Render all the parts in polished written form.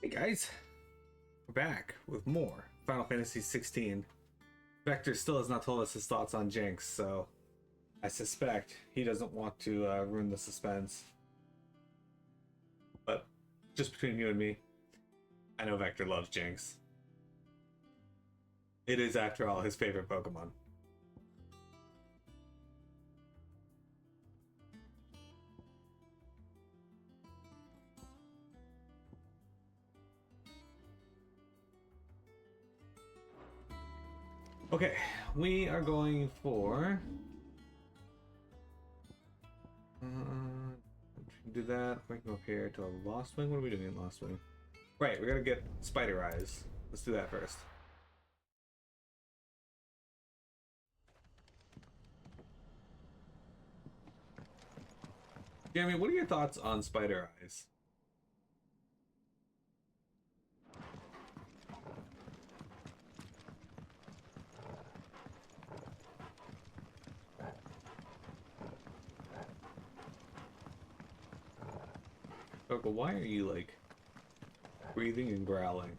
Hey guys, we're back with more Final Fantasy XVI. Vector still has not told us his thoughts on Jinx, so I suspect he doesn't want to ruin the suspense. But just between you and me, I know Vector loves Jinx. It is, after all, his favorite Pokemon. Okay, we are going for... do that. We can go up here to a Lost Wing. What are we doing in Lost Wing? Right, we gotta get Spider Eyes. Let's do that first. Jeremy, what are your thoughts on Spider Eyes? Coco, why are you, like, breathing and growling?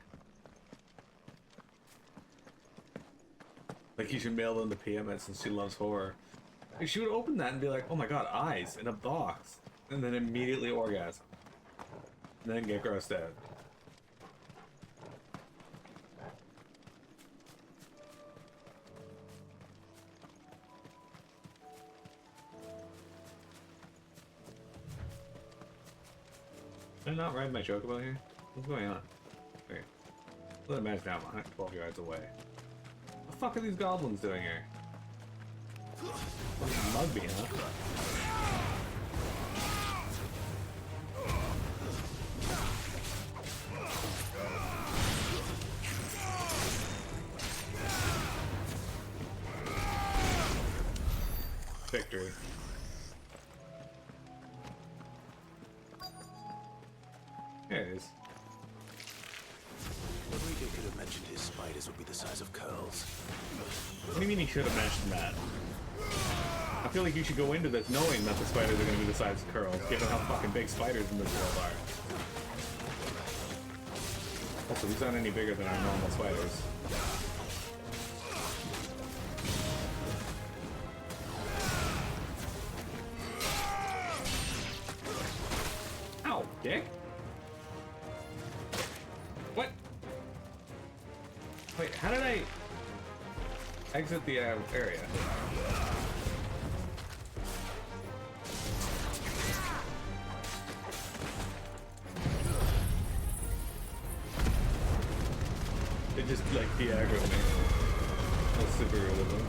Like you should mail them to PMS since she loves horror. Like, she would open that and be like, oh my god, eyes in a box. And then immediately orgasm. And then get grossed out. Did I not ride my chocobo here? What's going on? Okay. Let me imagine I'm 112 yards away. What the fuck are these goblins doing here? Mug me, huh? Victory. There it is. Rodrigo could have mentioned his spiders would be the size of curls. What do you mean he should have mentioned that? I feel like you should go into this knowing that the spiders are going to be the size of curls, given how fucking big spiders in this world are. Also, these aren't any bigger than our normal spiders. Ow, dick! What? Wait, how did I exit the area? It just like de-aggroed me. That's super realism.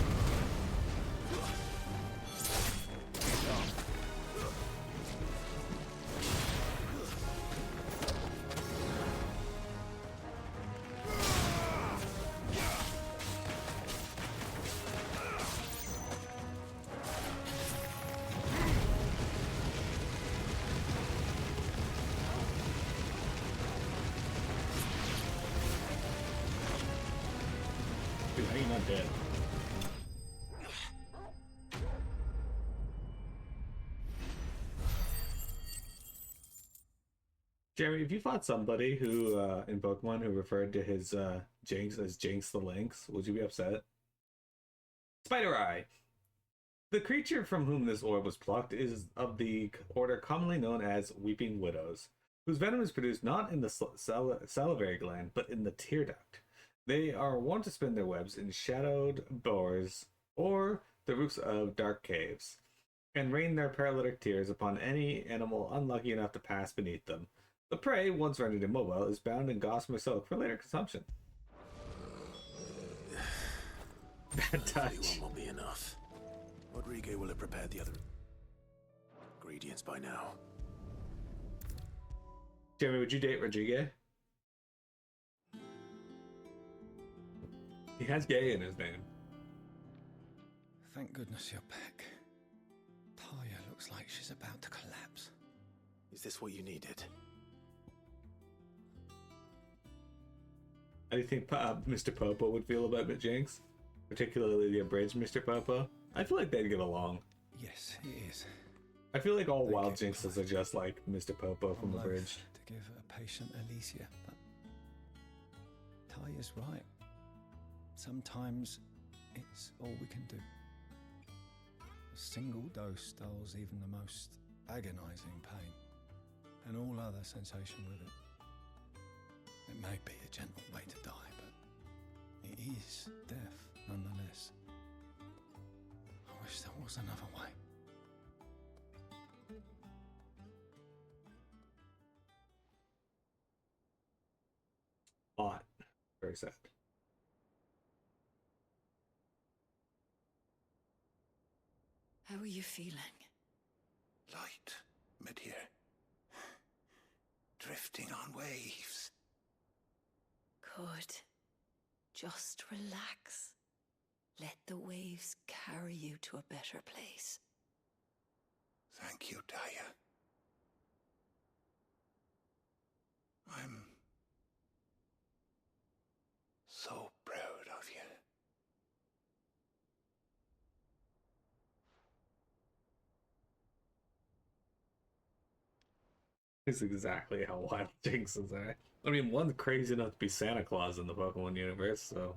Dude, how are you not dead? Jeremy, if you fought somebody who, in Pokemon, who referred to his Jinx as Jinx the Lynx, would you be upset? Spider Eye! The creature from whom this orb was plucked is of the order commonly known as Weeping Widows, whose venom is produced not in the salivary gland, but in the tear duct. They are wont to spin their webs in shadowed bores or the roofs of dark caves, and rain their paralytic tears upon any animal unlucky enough to pass beneath them. The prey, once rendered immobile, is bound in gossamer silk for later consumption. Bad touch. One won't be enough. Rodrigo will have prepared the other ingredients by now. Jeremy, would you date Rodrigo? He has gay in his name. Thank goodness you're back. Talia looks like she's about to collapse. Is this what you needed? How do you think Mr. Popo would feel about Jinx? Particularly the abridged Mr. Popo? I feel like they'd get along. Yes, it is. I feel like all wild Jinxes are just like Mr. Popo from the bridge. To give a patient Alicia, but Taya's right. Sometimes it's all we can do. A single dose dulls even the most agonizing pain, and all other sensation with it. It may be a gentle way to die, but it is death nonetheless. I wish there was another way. Odd. Very sad. How are you feeling? Light, mid-here. Drifting on waves. Good. Just relax. Let the waves carry you to a better place. Thank you, Taya. I'm so proud of you. It's exactly how wild Jinx is, eh? I mean, one's crazy enough to be Santa Claus in the Pokemon universe, so...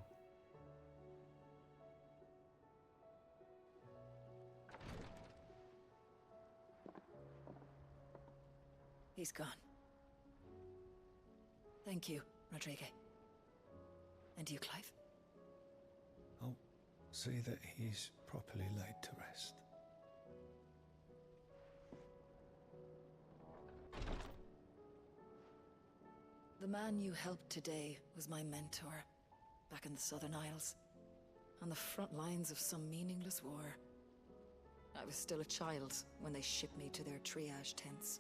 He's gone. Thank you, Rodrigo. And you, Clive? I'll see that he's properly laid to rest. The man you helped today was my mentor, back in the Southern Isles, on the front lines of some meaningless war. I was still a child when they shipped me to their triage tents,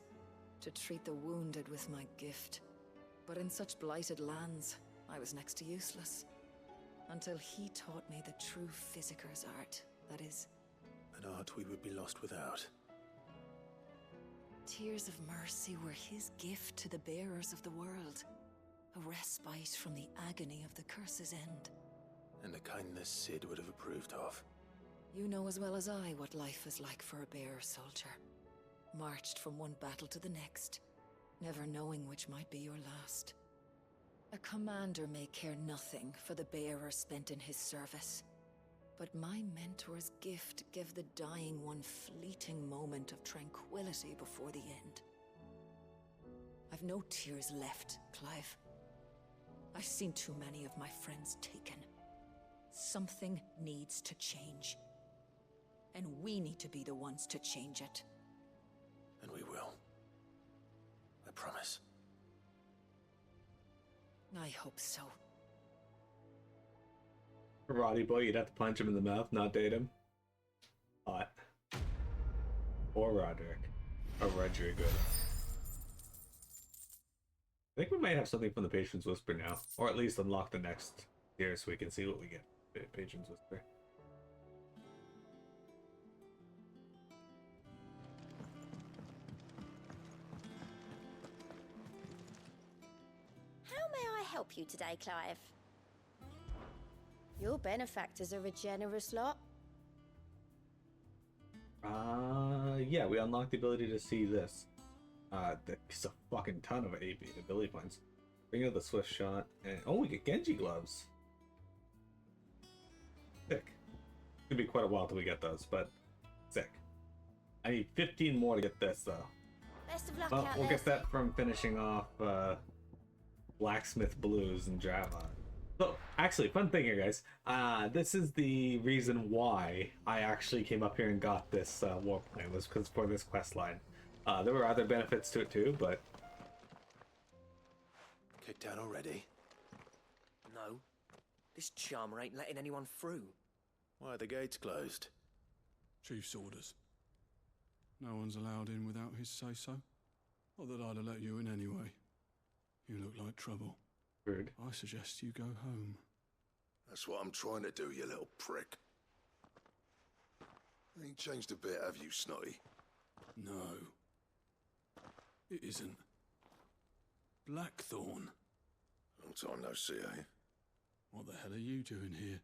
to treat the wounded with my gift. But in such blighted lands, I was next to useless. Until he taught me the true physicker's art, that is. An art we would be lost without. Tears of mercy were his gift to the bearers of the world. A respite from the agony of the curse's end. And a kindness Sid would have approved of. You know as well as I what life is like for a bearer soldier. Marched from one battle to the next, never knowing which might be your last. A commander may care nothing for the bearer spent in his service. But my mentor's gift gave the dying one fleeting moment of tranquility before the end. I've no tears left, Clive. I've seen too many of my friends taken. Something needs to change. And we need to be the ones to change it. And we will. I promise. I hope so. Roddy boy, you'd have to punch him in the mouth, not date him. Hot. Or Roderick. Or Rodrigo. I think we might have something from the Patron's Whisper now. Or at least unlock the next tier so we can see what we get. Patron's Whisper. How may I help you today, Clive? Your benefactors are a generous lot. Yeah, we unlocked the ability to see this. That's a fucking ton of AP ability points. Bring out the Swift Shot, and oh, we get Genji gloves. Sick. It's gonna be quite a while till we get those, but sick. I need 15 more to get this, though. Best of luck Well, out we'll there. get that from finishing off Blacksmith Blues and Java. So, actually, fun thing here, guys. This is the reason why I actually came up here and got this warp plan, was because for this quest line. There were other benefits to it too, but Kicked out already? No. This charmer ain't letting anyone through. Why are the gates closed? Chief's orders. No one's allowed in without his say-so. Not that I'd have let you in anyway. You look like trouble. rude. I suggest you go home. That's what I'm trying to do, you little prick. Ain't changed a bit, have you, Snotty? No. It isn't. Blackthorne. Long time no see, eh? What the hell are you doing here?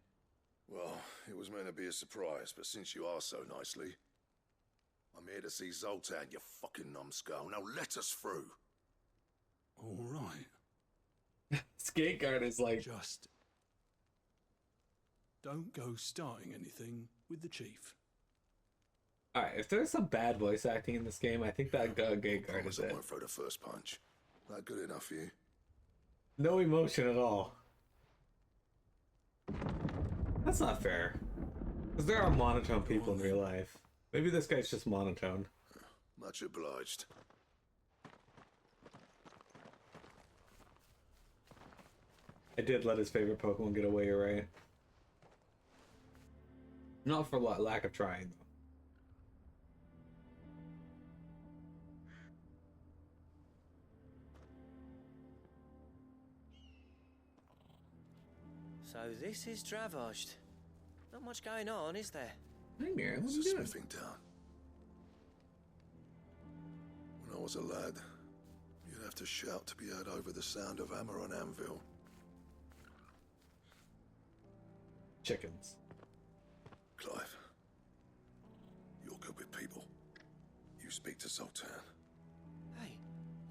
Well, it was meant to be a surprise, but since you are so nicely, I'm here to see Zoltan, you fucking numbskull. Now let us through. All right. Skateguard is like, Just don't go starting anything with the chief. alright, if there's some bad voice acting in this game, I think that Skateguard Promise is I it. won't throw the first punch. That good enough for you? No emotion at all. That's not fair. Because there are monotone people in real life. Maybe this guy's just monotone. Much obliged. I did let his favorite Pokemon get away, you're right. Not for lack of trying, though. So this is Dravosht. Not much going on, is there? Hey, Miriam, what It's are a you doing? smithing town. When I was a lad, you'd have to shout to be heard over the sound of hammer on anvil. Chickens. Clive, you're good with people. You speak to Sultan. Hey,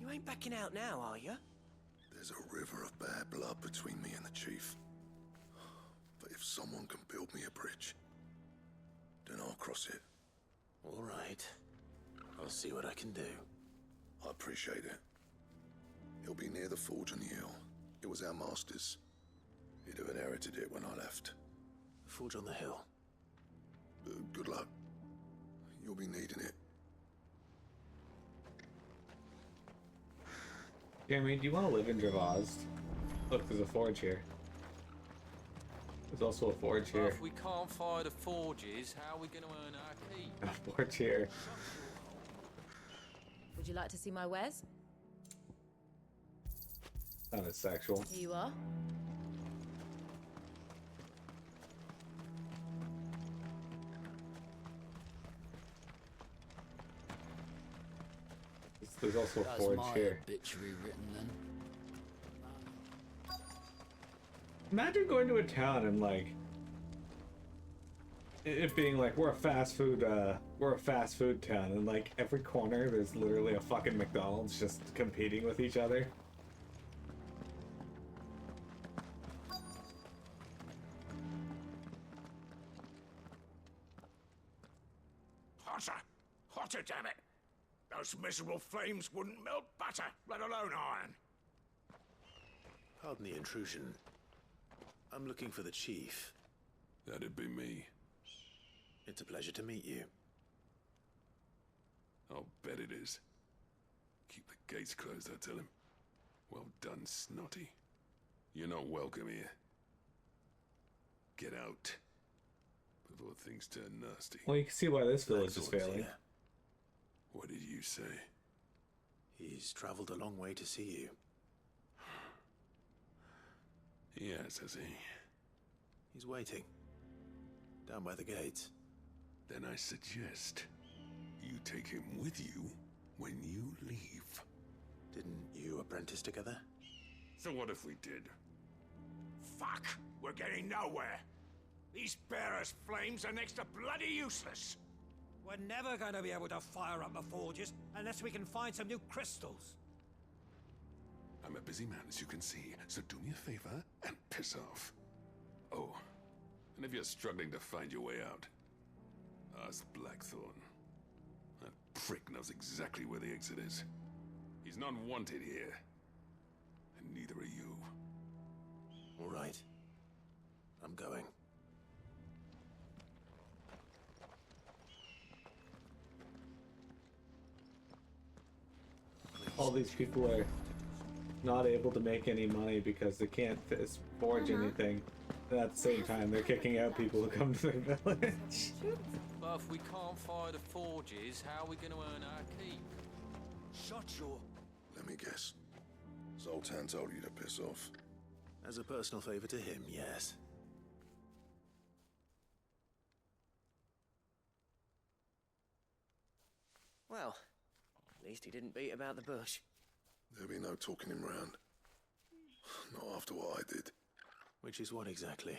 you ain't backing out now, are you? There's a river of bad blood between me and the chief. But if someone can build me a bridge, then I'll cross it. All right. I'll see what I can do. I appreciate it. It'll be near the forge on the hill. It was our master's. He'd have inherited it when I left. The forge on the hill. Good luck. You'll be needing it. Jeremy, do you want to live in Dravosht? Look, there's a forge here. There's also a forge Well, here. if we can't fire the forges, how are we going to earn our keep? A forge here. Would you like to see my wares? Sounded sexual. Here you are. There's also a That's forge my here. obituary written then. Imagine going to a town and like it being like we're a fast food town, and like every corner there's literally a fucking McDonald's just competing with each other. Hotter! Hotter, damn it! Those miserable flames wouldn't melt butter, let alone iron. Pardon the intrusion. I'm looking for the chief. That'd be me. It's a pleasure to meet you. I'll bet it is. Keep the gates closed, I tell him. Well done, Snotty. You're not welcome here. Get out. Before things turn nasty. Well, you can see why this village is Blackthorne's failing. here. What did you say? He's traveled a long way to see you. Yes, has he? He's waiting. Down by the gates. Then I suggest you take him with you when you leave. Didn't you apprentice together? So what if we did? Fuck! We're getting nowhere. These bearers' flames are next to bloody useless. We're never going to be able to fire up the forges unless we can find some new crystals. I'm a busy man, as you can see, so do me a favor and piss off. Oh, and if you're struggling to find your way out, ask Blackthorne. That prick knows exactly where the exit is. He's not wanted here, and neither are you. All right. I'm going. All these people are not able to make any money because they can't forge anything. And at the same time, they're kicking out people who come to their village. But if we can't fire the forges, how are we going to earn our keep? Shut your... Let me guess. Zoltan told you to piss off. As a personal favor to him, yes. Well, at least he didn't beat about the bush. There'll be no talking him round. Not after what I did. Which is what exactly?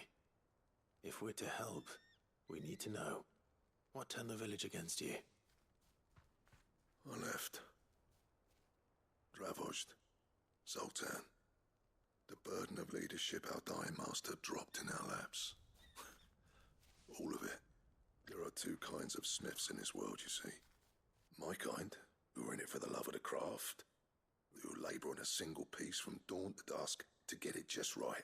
If we're to help, we need to know. What turned the village against you? I left. Dravosht. Sultan. The burden of leadership our dying master dropped in our laps. All of it. There are two kinds of smiths in this world, you see. My kind, who are in it for the love of the craft, who labour on a single piece from dawn to dusk to get it just right.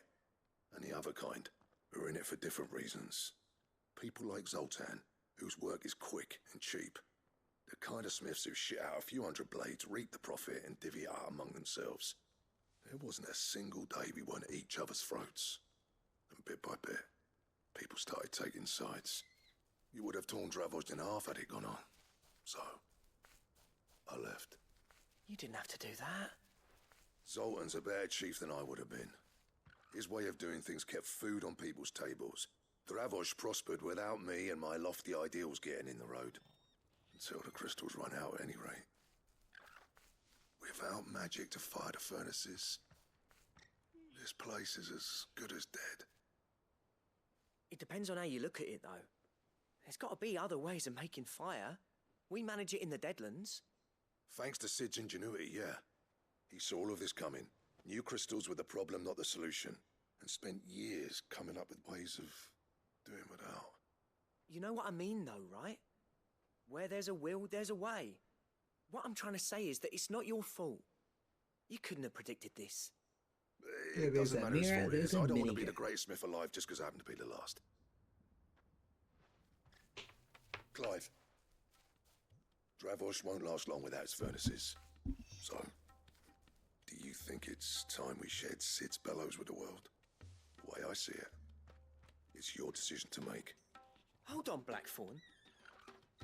And the other kind, who are in it for different reasons. People like Zoltan, whose work is quick and cheap. The kind of smiths who shit out a few hundred blades, reap the profit, and divvy it out among themselves. There wasn't a single day we weren't at each other's throats. And bit by bit, people started taking sides. You would have torn Dravos in half had it gone on. So, I left. You didn't have to do that. Zoltan's a better chief than I would have been. His way of doing things kept food on people's tables. Dravos prospered without me and my lofty ideals getting in the road. Until the crystals run out at any rate. Without magic to fire the furnaces, this place is as good as dead. It depends on how you look at it, though. There's got to be other ways of making fire. We manage it in the Deadlands. Thanks to Sid's ingenuity, yeah. He saw all of this coming. Knew crystals were the problem, not the solution. And spent years coming up with ways of doing without. You know what I mean, though, right? Where there's a will, there's a way. What I'm trying to say is that it's not your fault. You couldn't have predicted this. It doesn't matter whose fault it is. I don't want to be the greatest smith alive just because I happen to be the last. Clive. Dravos won't last long without its furnaces. So, do you think it's time we shared Sid's bellows with the world? The way I see it, it's your decision to make. Hold on, Blackthorne.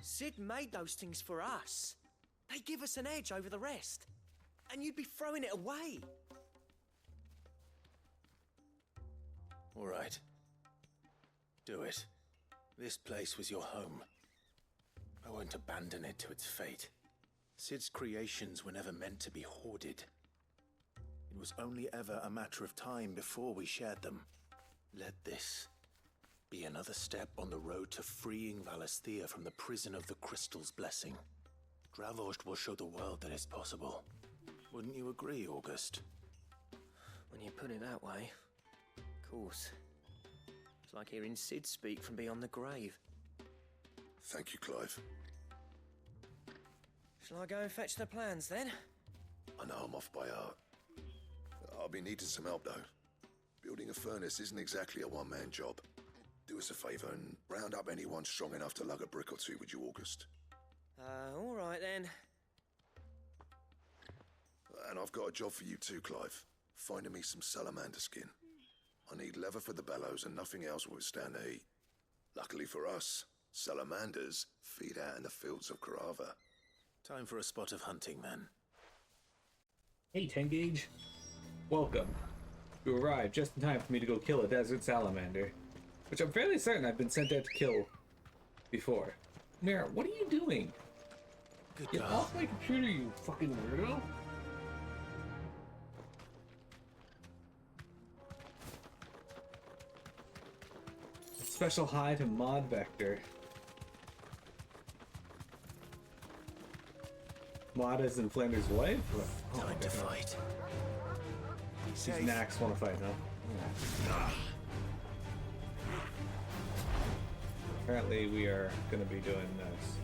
Sid made those things for us. They give us an edge over the rest. And you'd be throwing it away. All right. Do it. This place was your home. I won't abandon it to its fate. Sid's creations were never meant to be hoarded. It was only ever a matter of time before we shared them. Let this be another step on the road to freeing Valisthea from the prison of the Crystal's blessing. Dravos will show the world that it's possible. Wouldn't you agree, August? When you put it that way, of course. It's like hearing Sid speak from beyond the grave. Thank you, Clive. Shall I go and fetch the plans, then? I know I'm off by heart. I'll be needing some help, though. Building a furnace isn't exactly a one-man job. Do us a favour and round up anyone strong enough to lug a brick or two, would you, August? All right, then. And I've got a job for you too, Clive. Finding me some salamander skin. I need leather for the bellows and nothing else will withstand the heat. Luckily for us, salamanders feed out in the fields of Carava. Time for a spot of hunting, then. Hey, 10 gauge. Welcome. You arrived just in time for me to go kill a desert salamander, which I'm fairly certain I've been sent out to kill before. Mira, what are you doing? Good Get girl. off my computer, you fucking weirdo! Special hi to Mod Vector. Mod is in Flanders' wife? Oh, Time to fight. These knacks want to fight, huh? Apparently we are going to be doing this.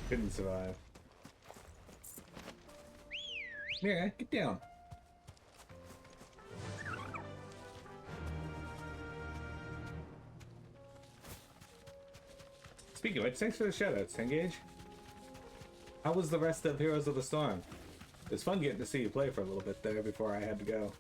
Couldn't survive. Mira, get down. Speaking of which, thanks for the shoutouts, Engage. How was the rest of Heroes of the Storm? It was fun getting to see you play for a little bit there before I had to go.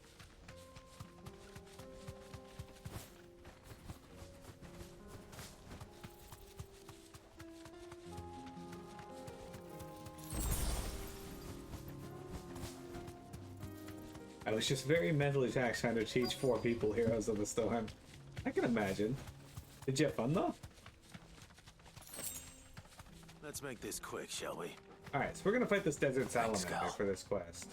I was just very mentally taxed trying to teach 4 people Heroes of the Storm. I can imagine. Did you have fun though? Let's make this quick, shall we? Alright, so we're gonna fight this desert Thanks, salamander Cal. for this quest.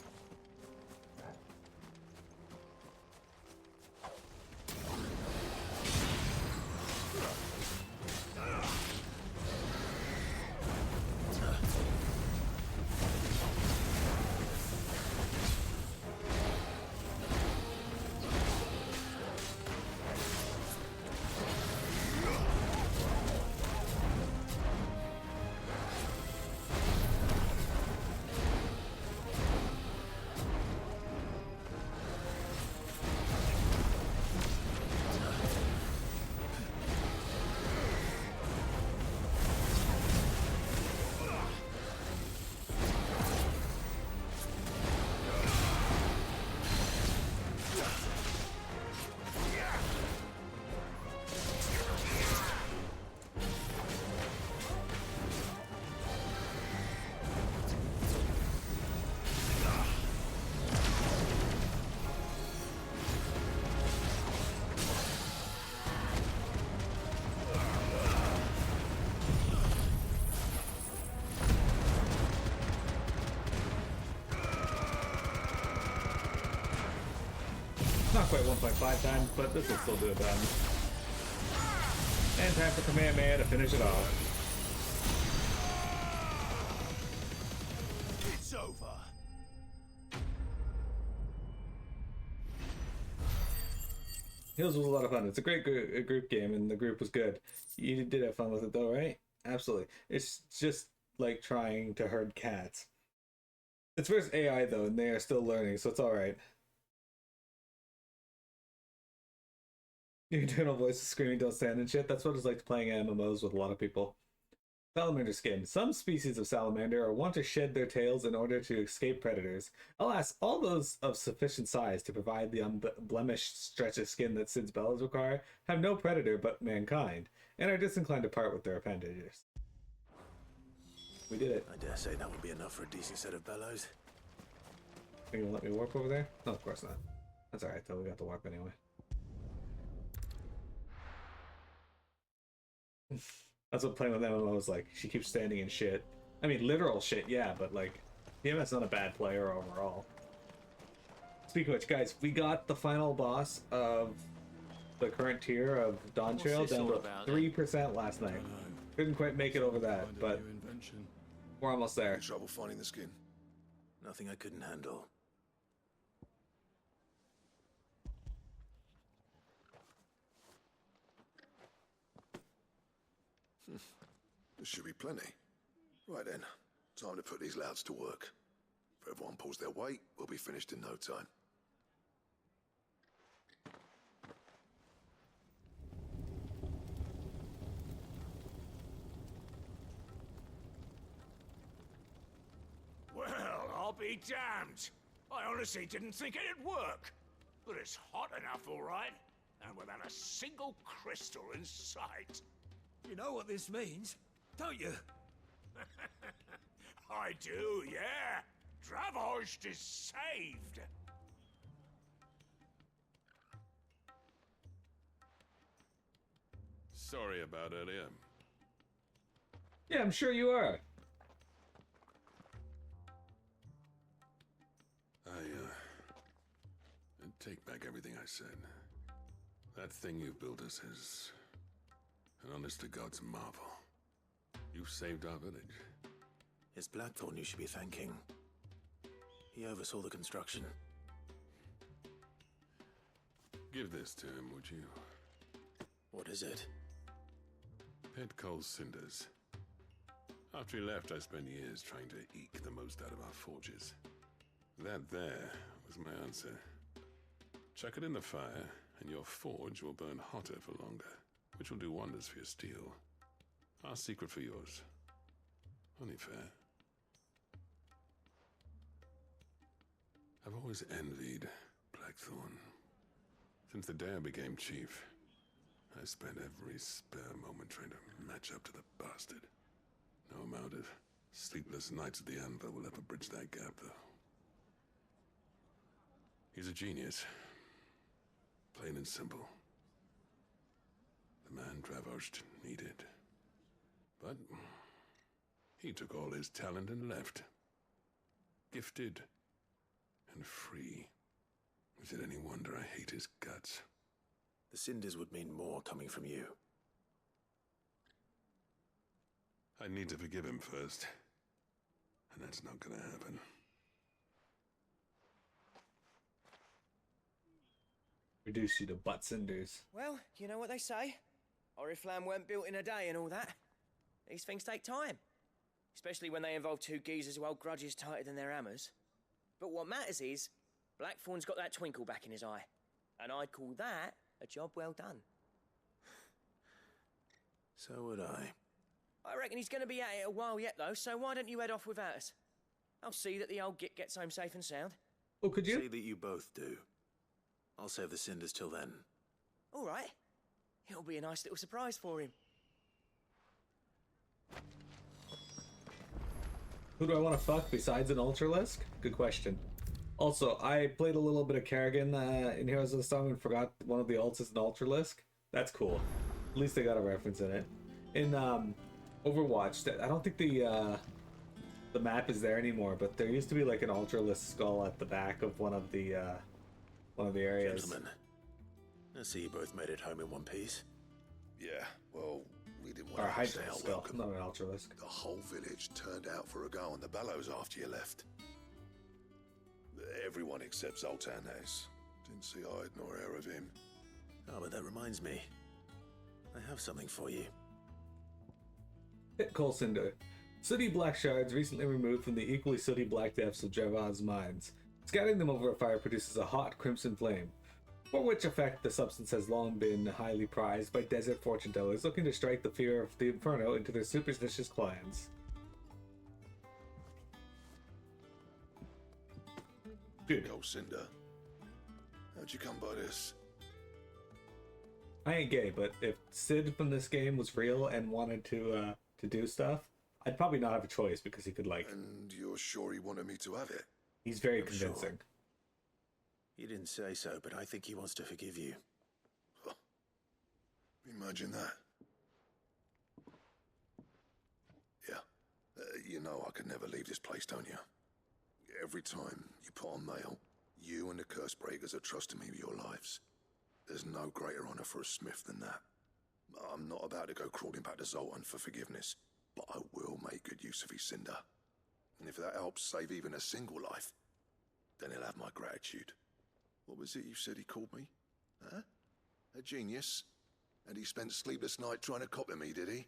Not quite 1.5 times, but this will still do it then. And time for Kamehameha to finish it off. It's over. Heals was a lot of fun. It's a great group game, and the group was good. You did have fun with it though, right? Absolutely. It's just like trying to herd cats. It's versus AI though, and they are still learning, so it's alright. Your internal voice is screaming don't stand and shit. That's what it's like playing MMOs with a lot of people. Salamander skin. Some species of salamander are wont to shed their tails in order to escape predators. Alas, all those of sufficient size to provide the unblemished stretch of skin that Cid's bellows require have no predator but mankind, and are disinclined to part with their appendages. We did it. I dare say that would be enough for a decent set of bellows. Are you gonna let me warp over there? No, of course not. That's alright though, we got the warp anyway. That's what playing with MMO is like. She keeps standing in shit. I mean, literal shit, yeah, but like, DMS not a bad player overall. Speaking of which, guys, we got the final boss of the current tier of Dawn Trail down to 3% last night. Couldn't quite make it over that, but we're almost there. Any trouble finding the skin? Nothing I couldn't handle. There should be plenty. Right then, time to put these louds to work. If everyone pulls their weight, we'll be finished in no time. Well, I'll be damned. I honestly didn't think it'd work. But it's hot enough, all right. And without a single crystal in sight. You know what this means, don't you? I do, yeah. Dravost is saved. Sorry about earlier. Yeah, I'm sure you are. I take back everything I said. That thing you built us is an honest-to-God's marvel. You saved our village. It's Blackthorne you should be thanking. He oversaw the construction. Give this to him, would you? What is it? Pet Cole's cinders. After he left, I spent years trying to eke the most out of our forges. That there was my answer. Chuck it in the fire, and your forge will burn hotter for longer, which will do wonders for your steel. Our secret for yours. Only fair. I've always envied Blackthorne. Since the day I became chief, I spent every spare moment trying to match up to the bastard. No amount of sleepless nights at the anvil will ever bridge that gap, though. He's a genius. Plain and simple. The man Dravost needed. But He took all his talent and left. Gifted and free. Is it any wonder I hate his guts? The cinders would mean more coming from you. I need to forgive him first. And that's not gonna happen. Reduce you to butt cinders. Well, you know what they say. Oriflamme weren't built in a day and all that. These things take time. Especially when they involve two geezers who hold grudges tighter than their hammers. But what matters is, Blackthorne's got that twinkle back in his eye. And I'd call that a job well done. So would I. I reckon he's going to be at it a while yet, though, so why don't you head off without us? I'll see that the old git gets home safe and sound. Oh, could you? See that you both do. I'll save the cinders till then. All right. It'll be a nice little surprise for him. Who do I want to fuck besides an Ultralisk? Good question. Also, I played a little bit of Kerrigan in Heroes of the Storm and forgot one of the ults is an Ultralisk. That's cool. At least they got a reference in it. In Overwatch, I don't think the map is there anymore, but there used to be like an Ultralisk skull at the back of one of the areas. Gentlemen, I see you both made it home in one piece. Yeah, well, we didn't Or a want to say Hydra our skull, welcome. not an Ultralisk. The whole village turned out for a go on the bellows after you left. Everyone except Zoltan has. Didn't see hide nor hair of him. Oh, but that reminds me. I have something for you. Hit Coal Cinder. Sooty black shards recently removed from the equally sooty black depths of Jervad's mines. Scattering them over a fire produces a hot crimson flame, for which effect the substance has long been highly prized by desert fortune tellers looking to strike the fear of the inferno into their superstitious clans. Good. Gold Cinder. How'd you come by this? I ain't gay, but if Sid from this game was real and wanted to do stuff, I'd probably not have a choice because he could like. And you're sure he wanted me to have it? He's very I'm convincing. sure. He didn't say so, but I think he wants to forgive you. Huh. Imagine that. Yeah. You know I could never leave this place, don't you? Every time you put on mail, you and the curse breakers are trusting me with your lives. There's no greater honor for a smith than that. I'm not about to go crawling back to Zoltan for forgiveness, but I will make good use of his cinder. And if that helps save even a single life, then he'll have my gratitude. What was it you said he called me? Huh? A genius? And he spent sleepless night trying to copy me, did he?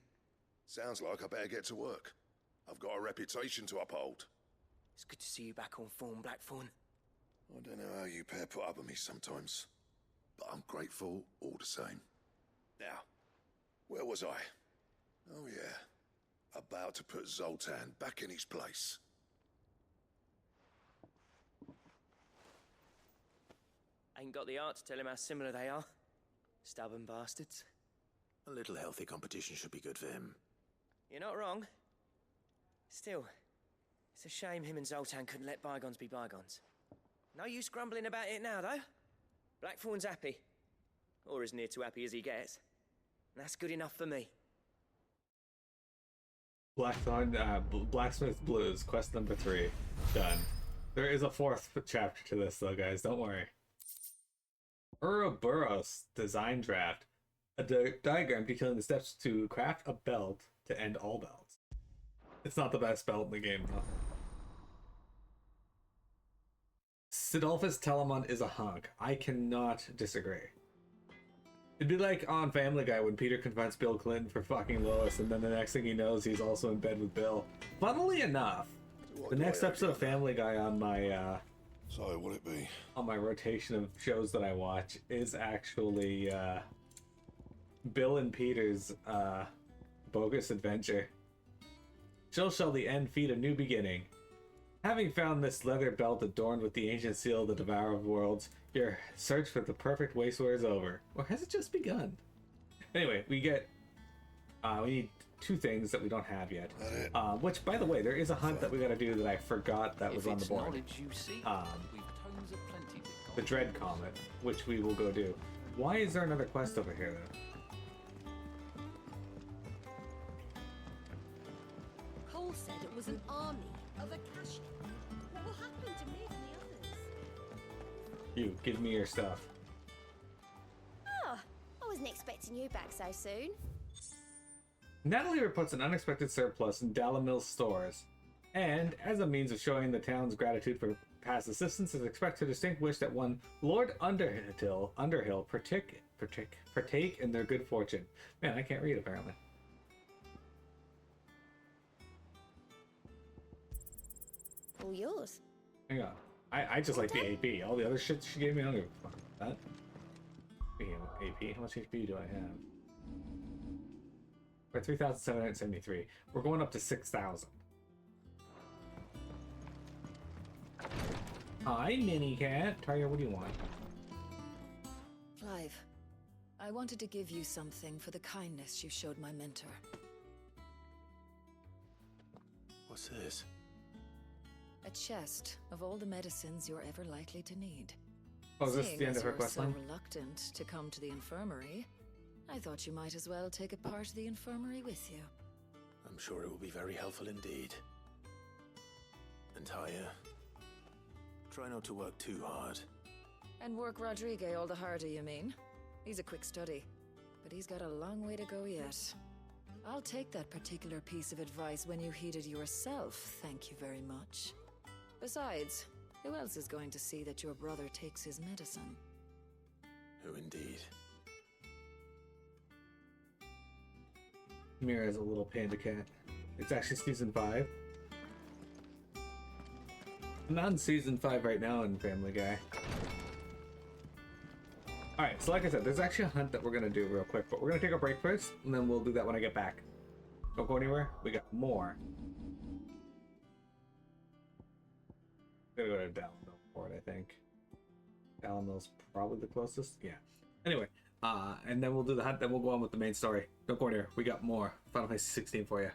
Sounds like I better get to work. I've got a reputation to uphold. It's good to see you back on form, Blackthorne. I don't know how you pair put up with me sometimes, but I'm grateful all the same. Now, where was I? Oh yeah, about to put Zoltan back in his place. Ain't got the art to tell him how similar they are. Stubborn bastards. A little healthy competition should be good for him. You're not wrong. Still, it's a shame him and Zoltan couldn't let bygones be bygones. No use grumbling about it now, though. Blackthorne's happy. Or as near to happy as he gets. And that's good enough for me. Blackthorne, Blacksmith Blues, quest number 3. Done. There is a 4th chapter to this, though, guys. Don't worry. Ouroboros design draft. A diagram detailing the steps to craft a belt to end all belts. It's not the best belt in the game, though. Sidolphus Telamon is a hunk. I cannot disagree. It'd be like on Family Guy when Peter confronts Bill Clinton for fucking Lois, and then the next thing he knows, he's also in bed with Bill. Funnily enough, the next episode of Family Guy on my So, what'll it be? on my rotation of shows that I watch is actually Bill and Peter's bogus adventure. So shall the end feed a new beginning. Having found this leather belt adorned with the ancient seal of the Devourer of Worlds, your search for the perfect wastewear is over. Or has it just begun? Anyway, we need 2 things that we don't have yet. Which, by the way, there is a hunt that we gotta do that I forgot that was on the board. The Dread Comet, which we will go do. Why is there another quest over here, though? all said it was an army of Akashi. What will happen to me and the others? You, give me your stuff. Oh, I wasn't expecting you back so soon. Natalie reports an unexpected surplus in Dalamil's stores, and as a means of showing the town's gratitude for past assistance, is expected to distinguish that one Lord Underhill partake in their good fortune. Man, I can't read apparently. All yours. Hang on. I just like the AP. All the other shit she gave me, I don't give a fuck about that. Speaking of AP, how much HP do I have? We're at 3,773. We're going up to 6,000. Hi, Mini Cat. Tarja, what do you want? Clive, I wanted to give you something for the kindness you showed my mentor. What's this? A chest of all the medicines you're ever likely to need. Oh, is this Seeing the end as of her you're quest so line? reluctant to come to the infirmary, I thought you might as well take a part of the infirmary with you. I'm sure it will be very helpful indeed. And Tarja, try not to work too hard. And work Rodrigue all the harder, you mean? He's a quick study, but he's got a long way to go yet. I'll take that particular piece of advice when you heed it yourself, thank you very much. Besides, who else is going to see that your brother takes his medicine? Who indeed? Mira's a little panda cat. It's actually season 5. I'm on season 5 right now in Family Guy. Alright, so like I said, there's actually a hunt that we're gonna do real quick, but we're gonna take a break first, and then we'll do that when I get back. Don't go anywhere, we got more. Gotta go to Dalamil for it, I think. Dalamil's probably the closest. Yeah. Anyway, and then we'll do the hunt, then we'll go on with the main story. Don't go anywhere. We got more Final Fantasy 16 for you.